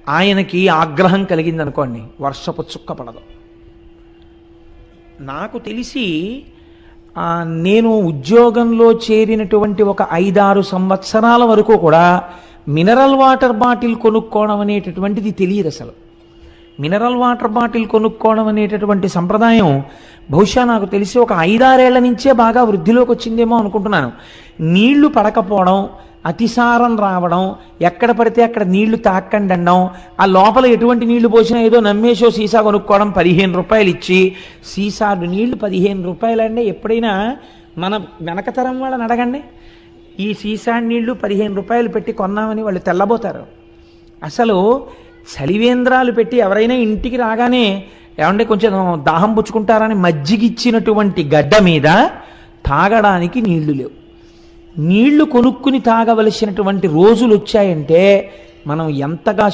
ఆయనకి ఆగ్రహం కలిగింది అనుకోండి, వర్షపు చుక్క పడదు. నాకు తెలిసి నేను ఉద్యోగంలో చేరినటువంటి ఒక 5-6 సంవత్సరాల వరకు కూడా మినరల్ వాటర్ బాటిల్ కొనుక్కోవడం అనేటటువంటిది తెలియదు అసలు. మినరల్ వాటర్ బాటిల్ కొనుక్కోవడం అనేటటువంటి సంప్రదాయం బహుశా నాకు తెలిసి ఒక 5-6 ఏళ్ల నుంచే బాగా వృద్ధిలోకి వచ్చిందేమో అనుకుంటున్నాను. నీళ్లు పడకపోవడం, అతిసారం రావడం, ఎక్కడ పడితే అక్కడ నీళ్లు తాకండి అనడం, ఆ లోపల ఎటువంటి నీళ్లు పోసినా ఏదో నమ్మేసో సీసా కొనుక్కోవడం, 15 రూపాయలు ఇచ్చి సీసాలు నీళ్లు 15 రూపాయలు అంటే ఎప్పుడైనా మన వెనకతరం వాళ్ళని అడగండి, ఈ సీసా నీళ్లు 15 రూపాయలు పెట్టి కొన్నామని వాళ్ళు తెల్లబోతారు. అసలు చలివేంద్రాలు పెట్టి ఎవరైనా ఇంటికి రాగానే ఏమంటే కొంచెం దాహం పుచ్చుకుంటారని మజ్జిగిచ్చినటువంటి గడ్డ మీద తాగడానికి నీళ్లు లేవు. నీళ్లు కొనుక్కుని తాగవలసినటువంటి రోజులు వచ్చాయంటే మనం ఎంతగా